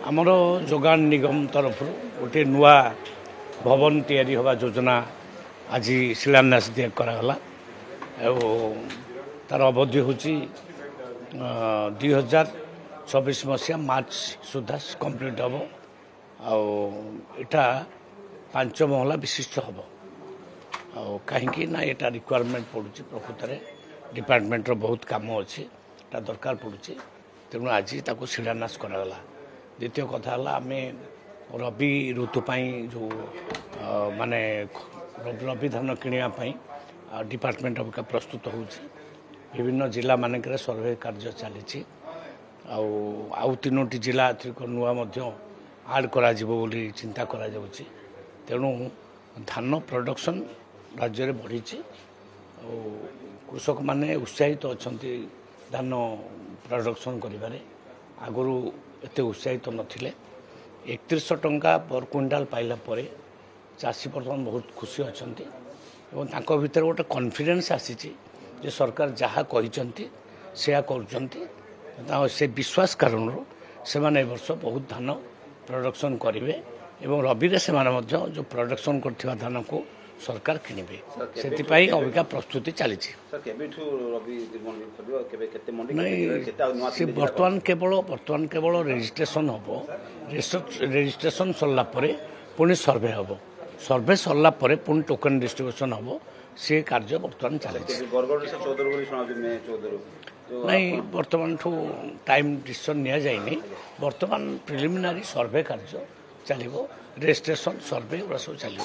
ଆମର ଯୋଗାଣ ନିଗମ ତରଫରୁ ଗୋଟିଏ ନୂଆ ଭବନ ତିଆରି ହେବା ଯୋଜନା ଆଜି ଶିଳାନ୍ୟାସ କରାଗଲା। ଆଉ ତାର ଅବଧି ହେଉଛି 2024 ମସିହା ମାର୍ଚ୍ଚ ସୁଦ୍ଧା କମ୍ପ୍ଲିଟ୍ ହେବ। ଆଉ ଏଇଟା 5 ମହଲା ବିଶିଷ୍ଟ ହେବ। ଆଉ କାହିଁକି ନା ଏଇଟା ରିକ୍ୱାରମେଣ୍ଟ ପଡ଼ୁଛି, ପ୍ରକୃତରେ ଡିପାର୍ଟମେଣ୍ଟର ବହୁତ କାମ ଅଛି, ଏଇଟା ଦରକାର ପଡ଼ୁଛି, ତେଣୁ ଆଜି ତାକୁ ଶିଳାନ୍ୟାସ କରାଗଲା। ଦ୍ୱିତୀୟ କଥା ହେଲା, ଆମେ ରବି ଋତୁ ପାଇଁ ଯେଉଁ ମାନେ ରବି ଧାନ କିଣିବା ପାଇଁ ଡିପାର୍ଟମେଣ୍ଟ ଅବିକା ପ୍ରସ୍ତୁତ ହେଉଛି। ବିଭିନ୍ନ ଜିଲ୍ଲାମାନଙ୍କରେ ସର୍ଭେ କାର୍ଯ୍ୟ ଚାଲିଛି। ଆଉ 3ଟି ଜିଲ୍ଲା ଏଥିରେ ନୂଆ ମଧ୍ୟ ଆଡ଼୍ କରାଯିବ ବୋଲି ଚିନ୍ତା କରାଯାଉଛି। ତେଣୁ ଧାନ ପ୍ରଡକ୍ସନ୍ ରାଜ୍ୟରେ ବଢ଼ିଛି। ଆଉ କୃଷକମାନେ ଉତ୍ସାହିତ ଅଛନ୍ତି ଧାନ ପ୍ରଡକ୍ସନ୍ କରିବାରେ। ଆଗରୁ ଏତେ ଉତ୍ସାହିତ ନଥିଲେ। 3100 ଟଙ୍କା ପର କ୍ୱିଣ୍ଟାଲ ପାଇଲା ପରେ ଚାଷୀ ବର୍ତ୍ତମାନ ବହୁତ ଖୁସି ଅଛନ୍ତି ଏବଂ ତାଙ୍କ ଭିତରେ ଗୋଟେ କନଫିଡେନ୍ସ ଆସିଛି ଯେ ସରକାର ଯାହା କହିଛନ୍ତି ସେୟା କରୁଛନ୍ତି। ସେ ବିଶ୍ୱାସ କାରଣରୁ ସେମାନେ ଏ ବର୍ଷ ବହୁତ ଧାନ ପ୍ରଡକ୍ସନ୍ କରିବେ ଏବଂ ରବିରେ ସେମାନେ ମଧ୍ୟ ଯେଉଁ ପ୍ରଡକ୍ସନ୍ କରିଥିବା ଧାନକୁ ସରକାର କିଣିବେ। ସେଥିପାଇଁ ଅବିକା ପ୍ରସ୍ତୁତି ଚାଲିଛି। ବର୍ତ୍ତମାନ କେବଳ ରେଜିଷ୍ଟ୍ରେସନ ହେବ। ରେଜିଷ୍ଟ୍ରେସନ ସରିଲା ପରେ ପୁଣି ସର୍ଭେ ହେବ। ସର୍ଭେ ସରିଲା ପରେ ପୁଣି ଟୋକନ ଡିଷ୍ଟ୍ରିବ୍ୟୁସନ ହେବ। ସେ କାର୍ଯ୍ୟ ବର୍ତ୍ତମାନ ଚାଲିଛି। ନାଇଁ, ବର୍ତ୍ତମାନଠୁ ଟାଇମ୍ ଡିସିସନ୍ ନିଆଯାଇନି। ବର୍ତ୍ତମାନ ପ୍ରିଲିମିନାରୀ ସର୍ଭେ କାର୍ଯ୍ୟ ଚାଲିବ। ରେଜିଷ୍ଟ୍ରେସନ ସର୍ଭେ ଏଗୁଡ଼ା ସବୁ ଚାଲିବ।